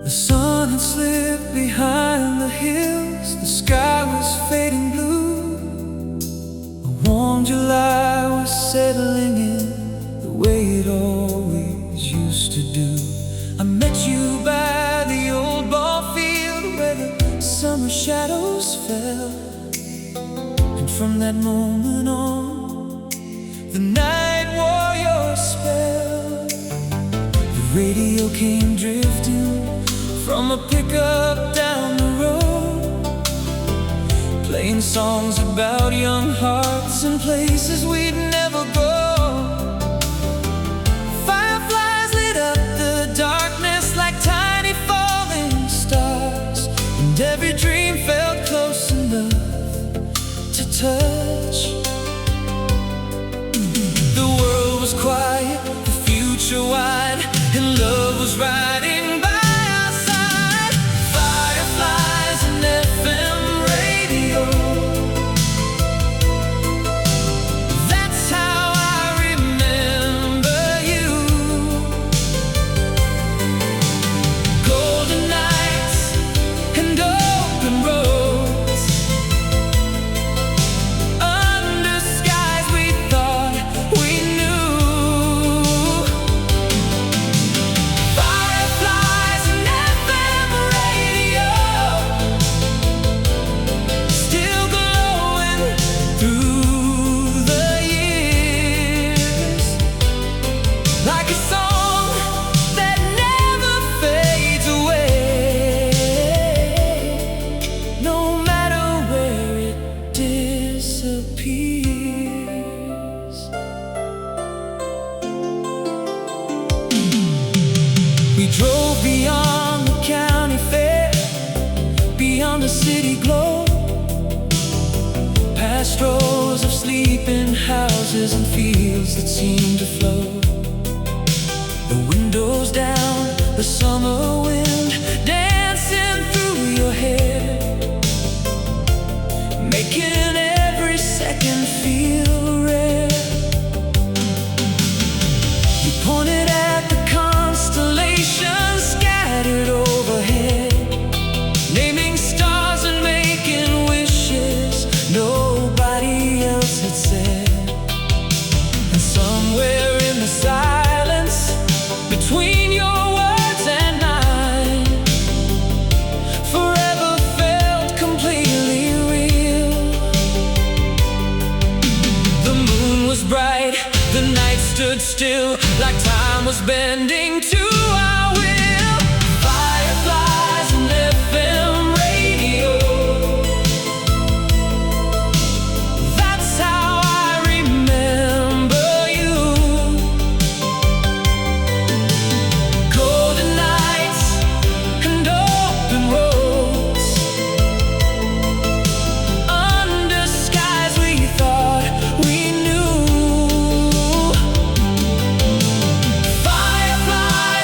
The sun had slipped behind the hills, the sky was fading blue. A warm July was settling in the way it always used to do. I met you by the old ball field where the summer shadows fell, and from that moment on, the night wore your spell. The radio came drifting from a pickup down the road, playing songs about young hearts and places we'd never go. Fireflies lit up the darkness like tiny falling stars, and every dream felt close enough to touch. The world was quiet, the future wide, and love was riding by. We drove beyond the county fair, beyond the city glow, past rows of sleeping houses and fields that seemed to flow. The windows down, the summer wind dancing through your hair, making every second feel rare. You pointed at the constellations scattered overhead, naming stars and making wishes nobody else had said. And somewhere in the silence between your words and mine, forever felt completely real. The moon was bright, the night stood still, like time was bending to our will. Fireflies and FM radio, that's how I remember you. Golden nights and open roads, under skies we thought we knew. Fireflies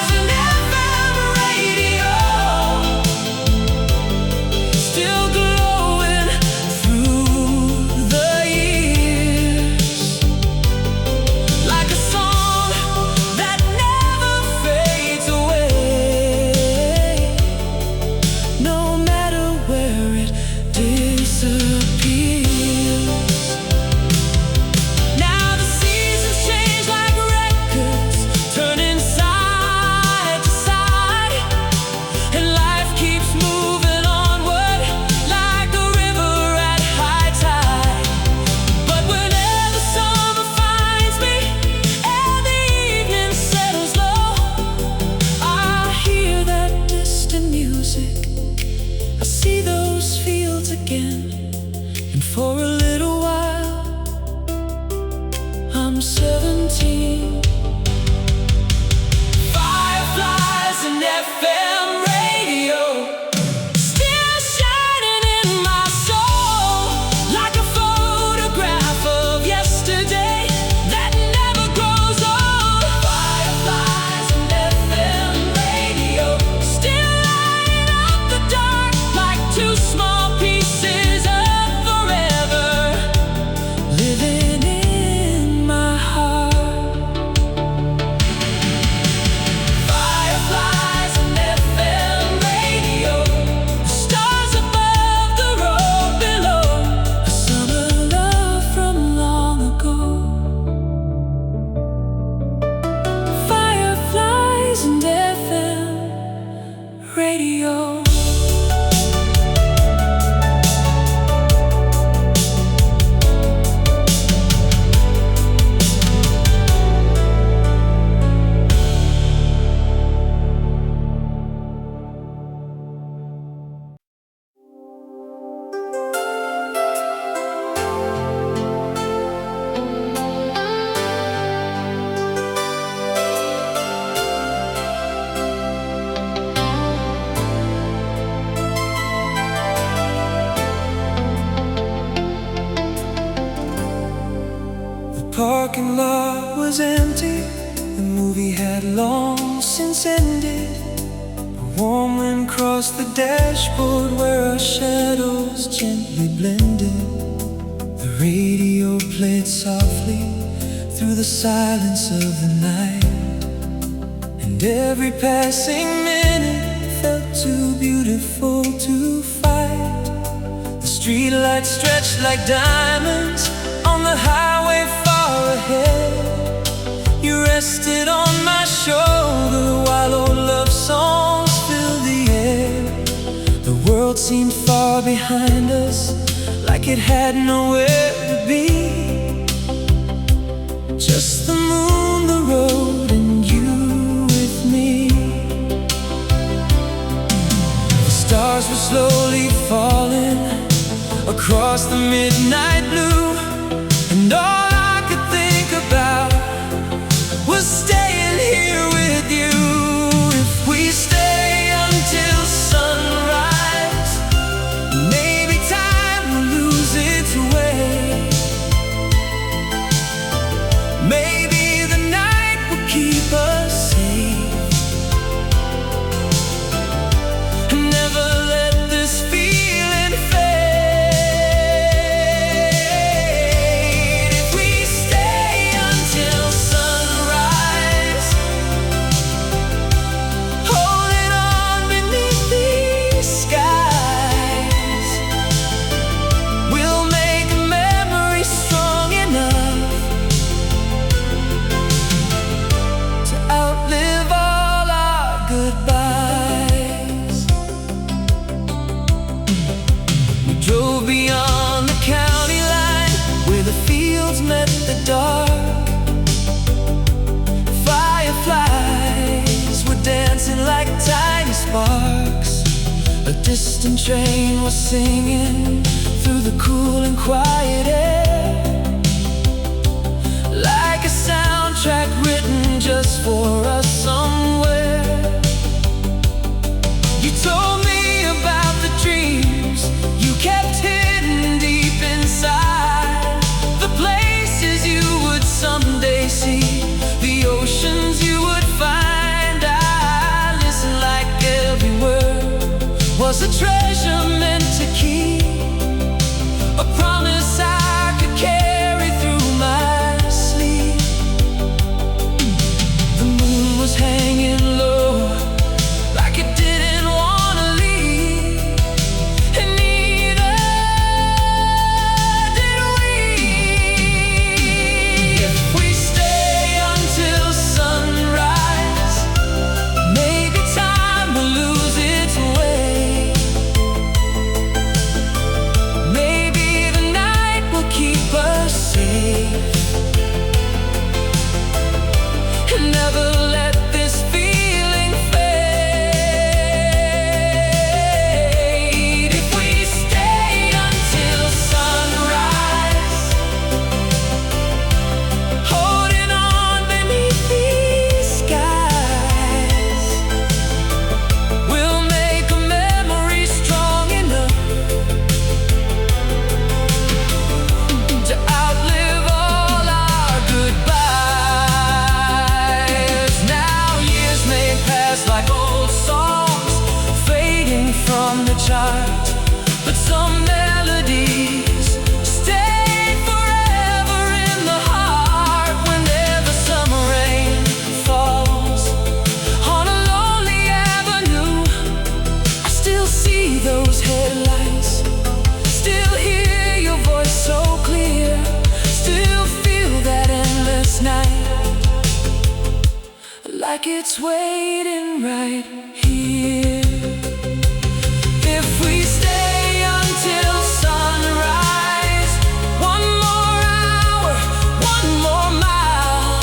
long since ended. A warm wind crossed the dashboard where our shadows gently blended. The radio played softly through the silence of the night, and every passing minute felt too beautiful to fight. The streetlights stretched like diamonds on the highway far ahead. You rested on my shoulder while old love songs filled the air. The world seemed far behind us, like it had nowhere to be. Just the moon, the road, and you with me. The stars were slowly falling across the midnight blue, and all I could think about was staying here with you. If we stay until sunrise, maybe time will lose its way. Maybe the night will keep us safe. Never let this feeling fade. If we stay until sunrise, holding on beneath these skies, we'll make a memory strong enough to outlive all our goodbyes. We drove beyond the county line where the fields met the dark. Fireflies were dancing like tiny sparks. A distant train was singing through the cool and quiet air, like a soundtrack written just for us somewhere. You told me about the dreams you kept hidden deep inside, the places you would someday see, the oceans you would find. I listened like every word was a treasure meant to keep, a promise I could carry through my sleep. The moon was hanging low, like it didn't want to leave, and neither did we. If we stay until sunrise, maybe time will lose its way. Maybe the night will keep us safe. And never let this feeling fade. If we stay until sunrise, holding on beneath these skies, we'll make a memory strong enough to outlive all our goodbyes. Now years may pass like old songs, fading from the chart, but some melodies stay forever in the heart. Whenever summer rain falls on a lonely avenue, I still see those headlights, still hear your voice so clear, still feel that endless night, like it's waiting right here. If we stay until sunrise, one more hour, one more mile,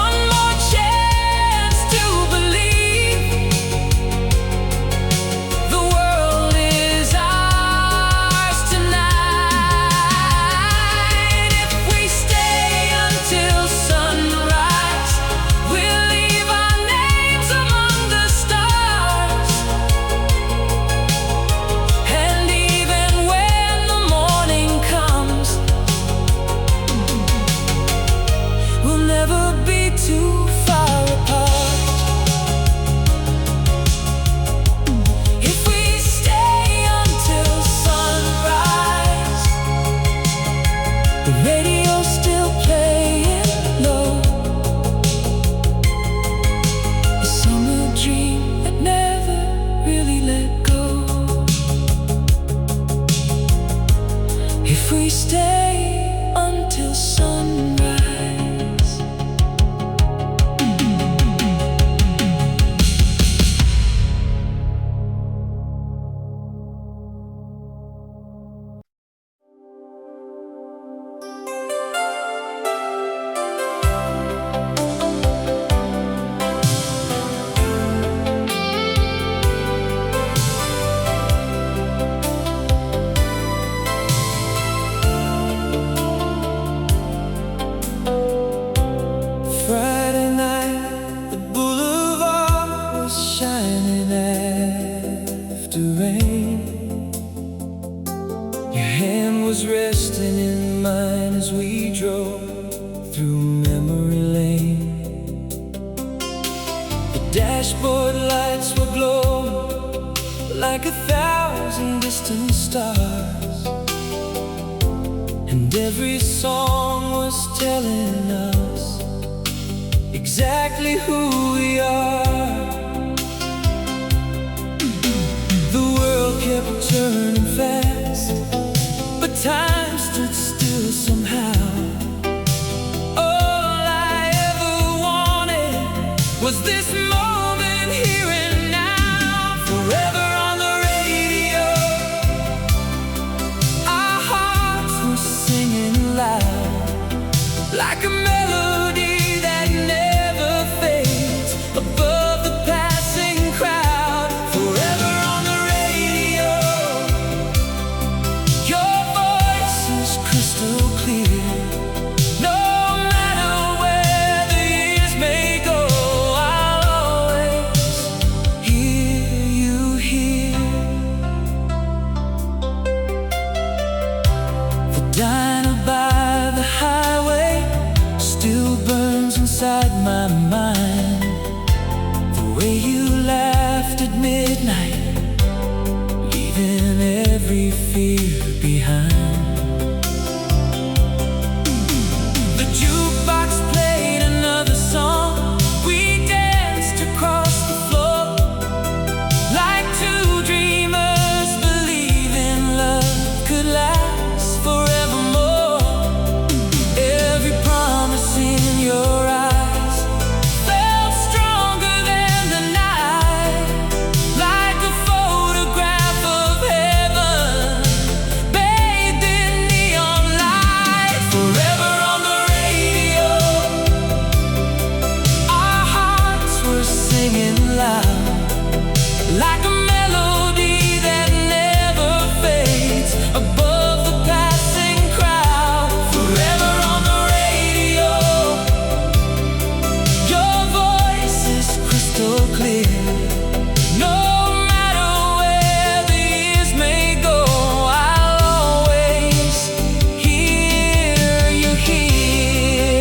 one more chance to believe the world is ours tonight. If we stay until sunrise, we'll leave our names Dashboard lights were glowing like 1,000 distant stars, and every song was telling us exactly who we are. The world kept turning fast, but time stood still somehow. All I ever wanted was this moment here and now. Forever on the radio, our hearts were singing loud, like a melody that never fades above the passing crowd. Forever on the radio, your voice is crystal clear. No matter where the years may go, I'll always hear you here. The diner by the highway still burns inside my mind. The way you laughed at midnight, leaving every fear behind. The jukebox played another song. We danced across the floor like two dreamers, believing love could last forevermore. Every promise in your eyes felt stronger than the night, like a photograph of heaven bathed in neon light. Forever on the radio, our hearts were singing loud, like a melody that never fades above the passing crowd. Forever on the radio, your voice is crystal clear. No matter where the years may go, I'll always hear you here.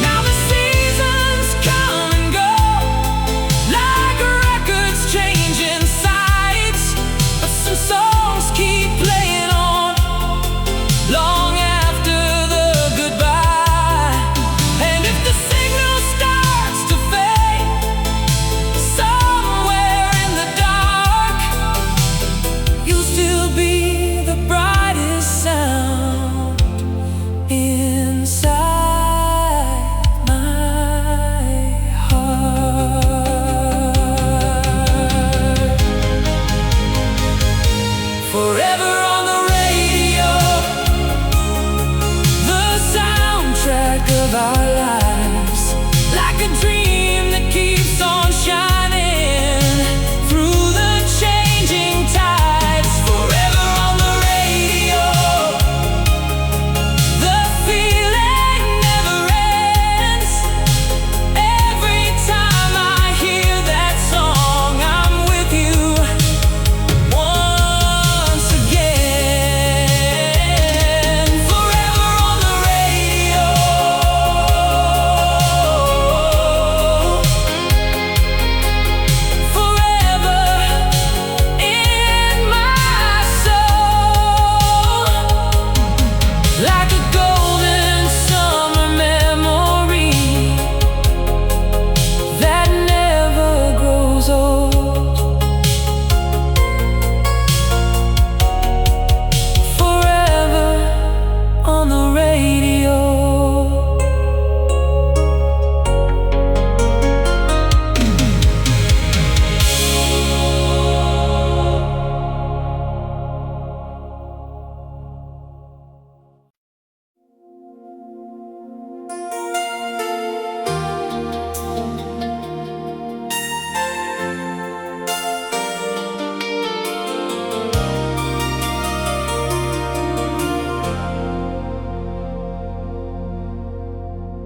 Now the seasons come and go, like records changing sides, but some songs keep playing on long after the goodbye. And if the signal starts to fade somewhere in the dark, you'll still be the brightest sound inside my heart. Forever on the radio, the soundtrack of our lives, like a dream that keeps on shining through the changing tides. Forever on the radio, the feeling never ends. Every time I hear that song, I'm with you once again. Forever on the radio, forever in my soul, like a golden summer memory that never grows old. Forever on the radio.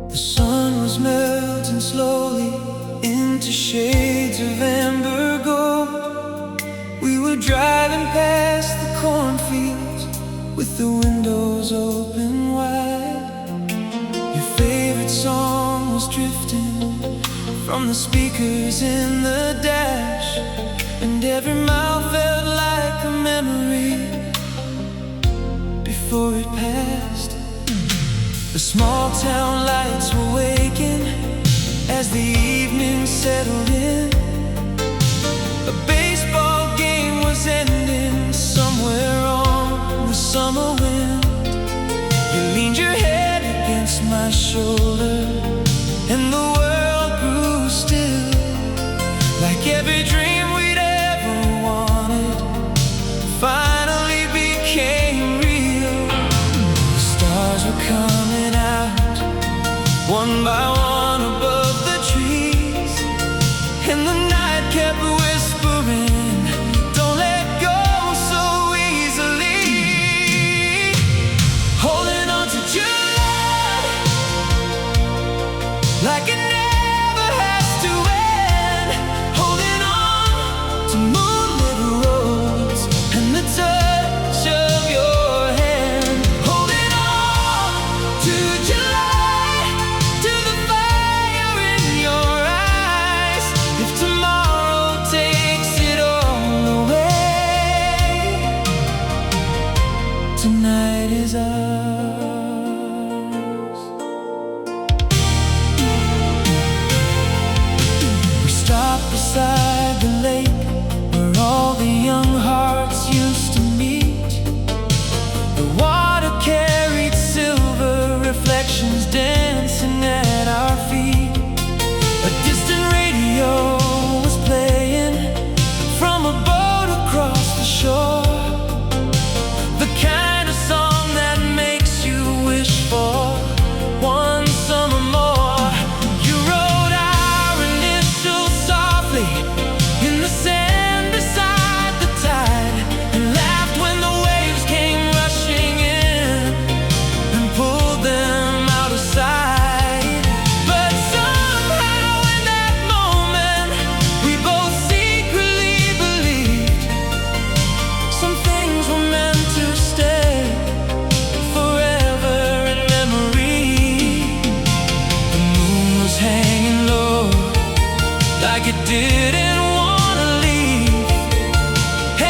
The sun was melting slowly into shades of amber gold. We were driving past the cornfields with the windows open wide. Your favorite song was drifting from the speakers in the dash, and every mile felt like a memory before it passed. The small town lights were waking as the evening settled in. A baseball game was ending somewhere on the summer wind. You leaned your head against my shoulder, and the world grew still, like every dream we'd ever wanted finally became real. The stars were coming out, one by one above the trees, and the night kept whispering, don't let go so easily. Holding on to July like it never has to end. Holding on to moonlit roads and the touch of your hand. Holding on to July, to the fire in your eyes. If tomorrow takes it all away, tonight is ours. Beside the lake where all the young hearts used to meet, the water carried silver reflections dancing at our feet. A distant radio was playing from a boat across the shore, the kind of song that makes you wish for one summer more. You wrote our initials in the sand beside the tide, and laughed when the waves came rushing in and pulled them out of sight. But somehow in that moment we both secretly believed some things were meant to stay forever in memory. The moon was hanging low like it didn't wanna leave,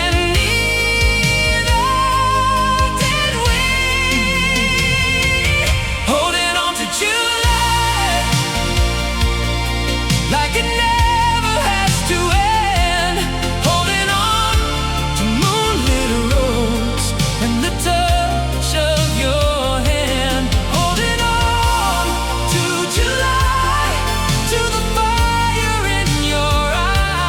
and neither did we. Holding on to July like it never has to end. Holding on to moonlit roads and the touch of your hand. Holding on to July, to the fire in your eyes.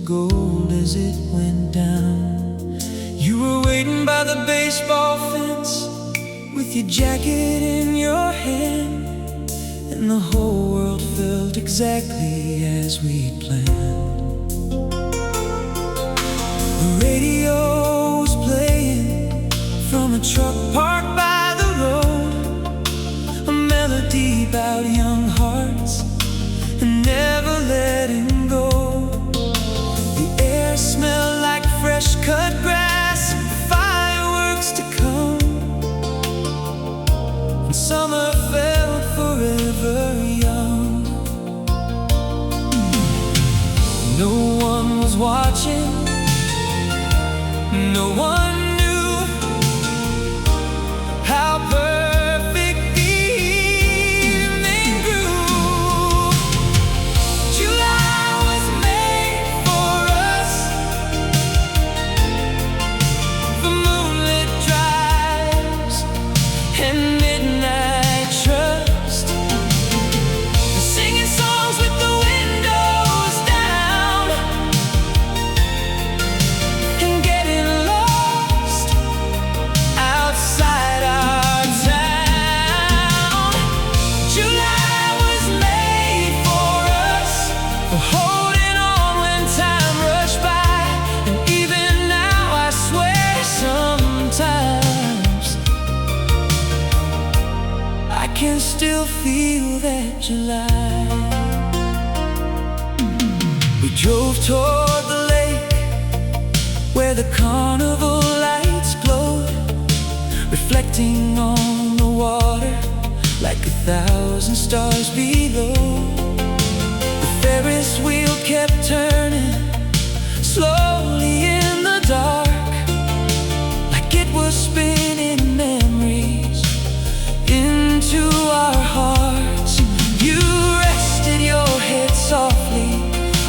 gold as it went down. You were waiting by the baseball fence with your jacket in your hand, and the whole world felt exactly as we'd planned. The radio was playing from a truck parked by the road, a melody about young hearts and never letting go. The air smelled like fresh cut grass and fireworks to come, and summer felt forever young. No one was watching, no one knew how perfect the evening grew. July was made for us, for moonlit drives and midnight trust, and singing songs with the windows down, and getting lost outside our town. July was made for us, for holding on when time rushed by. And even now I swear sometimes I can still feel that July. We drove toward the lake where the carnival lights glowed, reflecting on the water like 1,000 stars below. The Ferris wheel kept turning slowly in the dark, like it was spinning memories into our hearts. You rested your head softly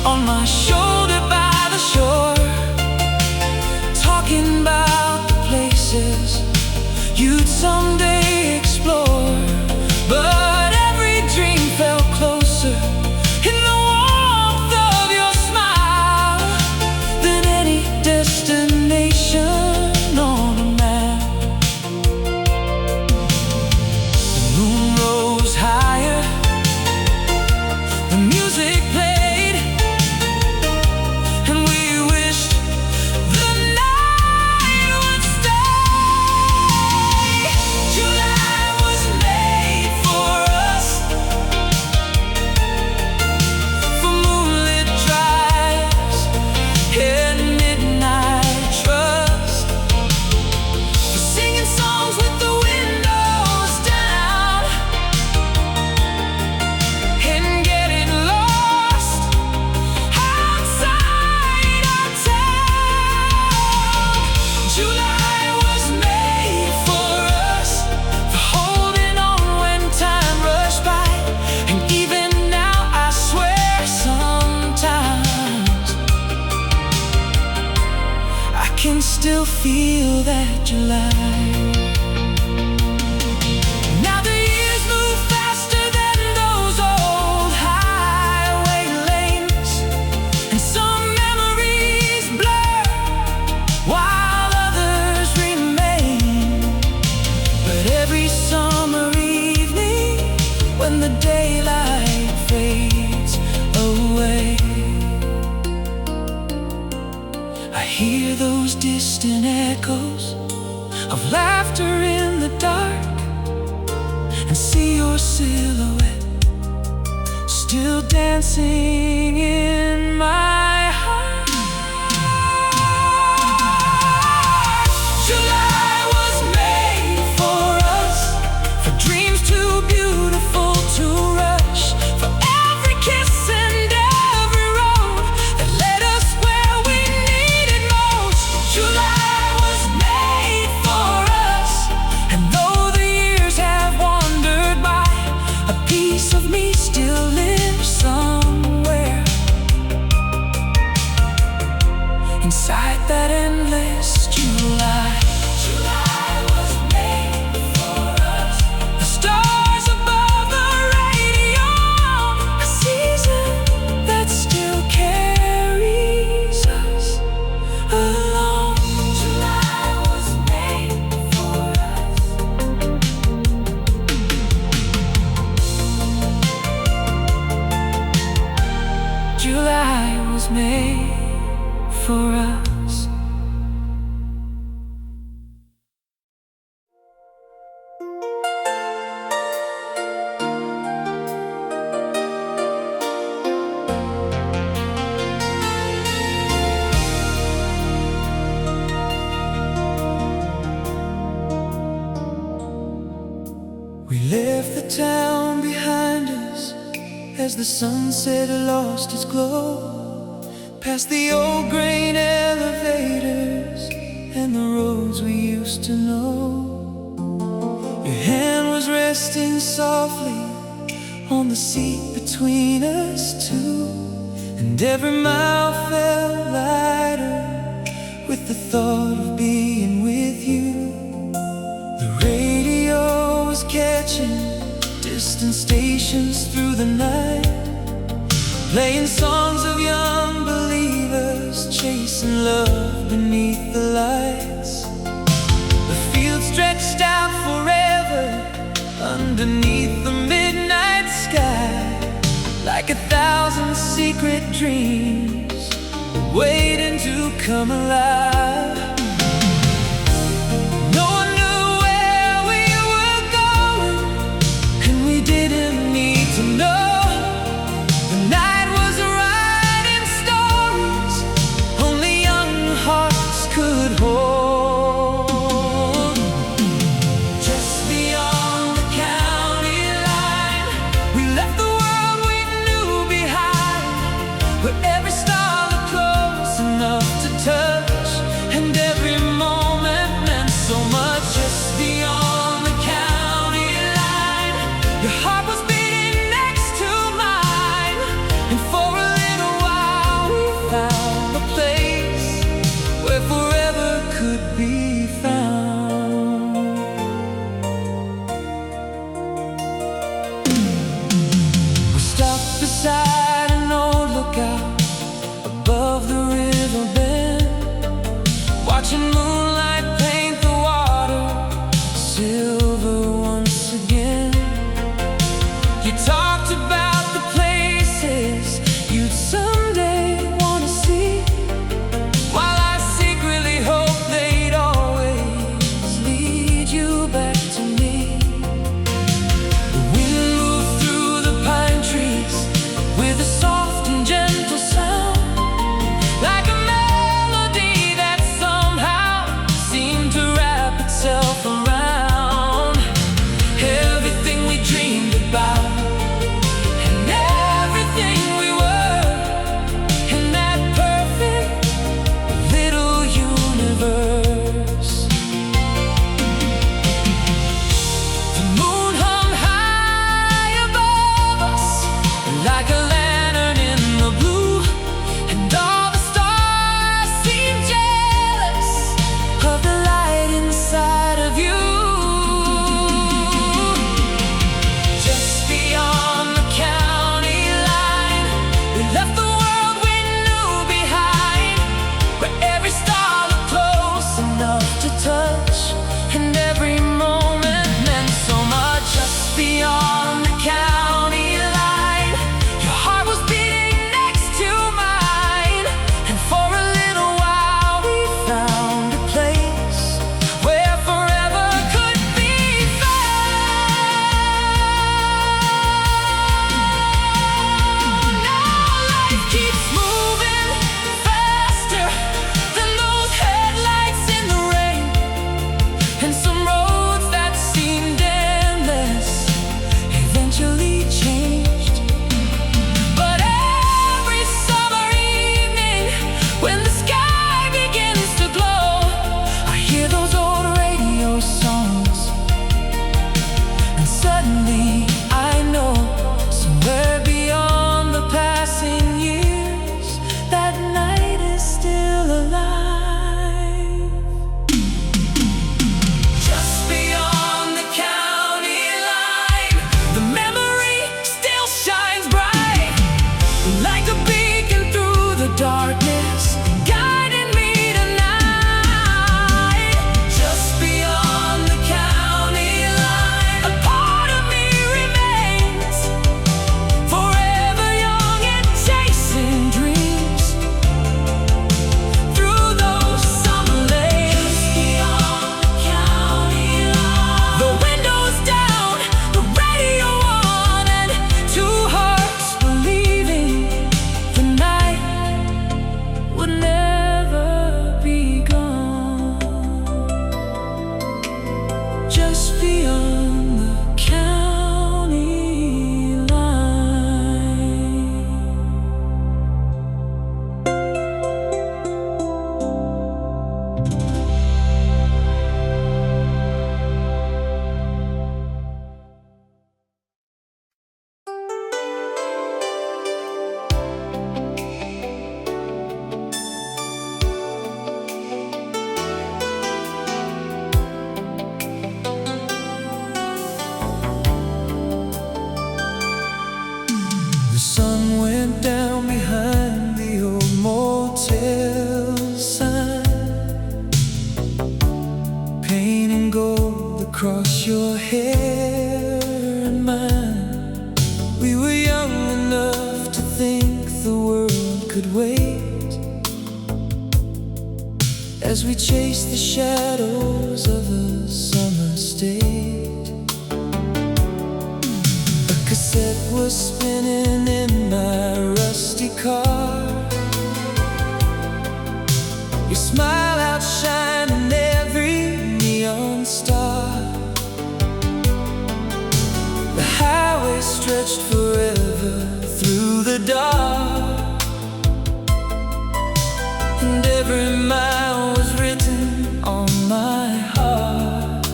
on my shoulder by the shore, talking about the places you'd someday explore. But every dream felt closer in the warmth of your smile than any destination on a map. The moon rose higher, the music played, and we wished the night would stay. July was made for us, for moonlit drives and midnight trust, for singing songs with the windows down, and getting lost outside our town. July was made for us, for holding on when time rushed by. And even now I swear sometimes I can still feel that July. Now the years move faster than those old highway lanes, and some memories blur while others remain. But every summer evening, when the daylight fades away, I hear those distant echoes of laughter in the dark, and see your silhouette still dancing in my heart. July was made for us, for dreams too beautiful to rush, for every kiss and every road that led us where we needed most. July was made for us, and though the years have wandered by, a piece of me still lives somewhere made for us. We left the town behind us as the sunset lost its glow, past the old grain elevators and the roads we used to know. Your hand was resting softly on the seat between us two, and every mile felt lighter with the thought of being with you. The radio was catching distant stations through the night, playing songs of young believers chasing love beneath the lights. The field stretched out forever underneath the midnight sky, like 1,000 secret dreams waiting to come alive. No one knew where we were going, and we didn't need to know. The night was writing stories only young hearts could hold. Just beyond the county line, we left the world we knew behind, where every star looked close enough to touch, and every sun went down behind the old motel sign, painting gold across your hair and mine. We were young enough to think the world could wait, as we chased the shadows of a summer state. A cassette was spinning in my rusty car, your smile outshining every neon star. The highway stretched forever through the dark, and every mile was written on my heart.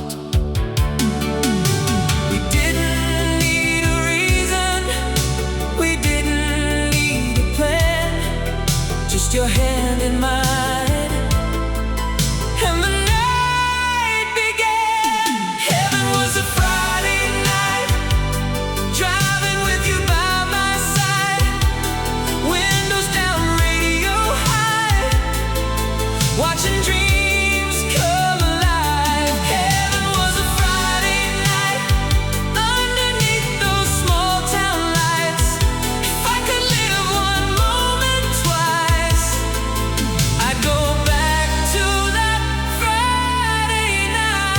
We didn't need a reason, we didn't need a plan, just your hand in mine, and the night began. Heaven was a Friday night, driving with you by my side, windows down, radio high, watching dreams come alive. Heaven was a Friday night, underneath those small town lights. If I could live one moment twice, I'd go back to that Friday night.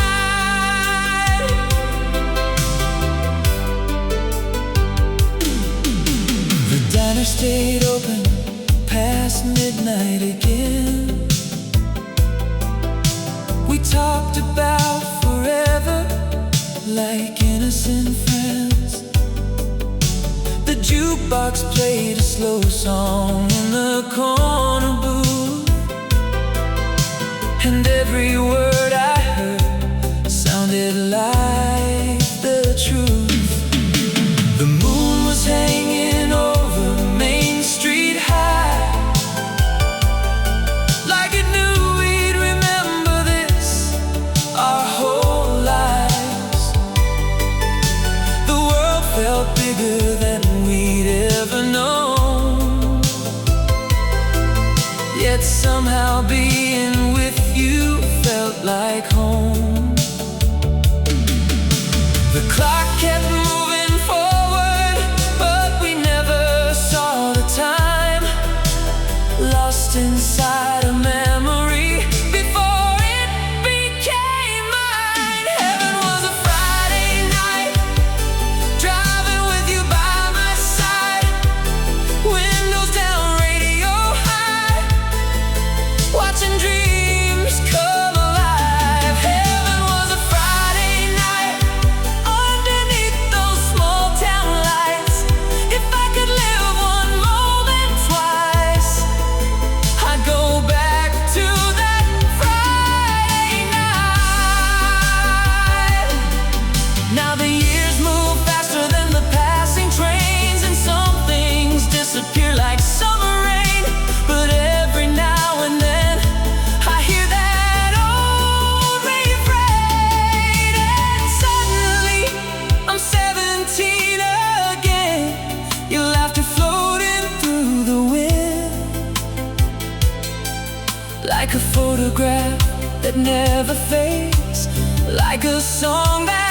The diner stayed open past midnight again. We talked about forever like innocent friends. The jukebox played a slow song in the corner booth, and every word I heard sounded like the truth. The moon was hanging over Main Street high, like it knew we'd remember this our whole lives. The world felt bigger than we'd ever known, yet somehow being with you felt like home. The clock kept moving forward, but we never saw the time, lost inside a memory before it became mine. Heaven was a Friday night, driving with you by my side, windows down, radio high, watching dreams come alive. Heaven was a Friday night, underneath those small town lights. If I could live one moment twice, I'd go back to that Friday night. Now the years move faster than the passing trains, and some things disappear like summer rain. But every now and then I hear that old refrain, and suddenly I'm 17 again. Your laughter floating through the wind, like a photograph that never fades, like a song that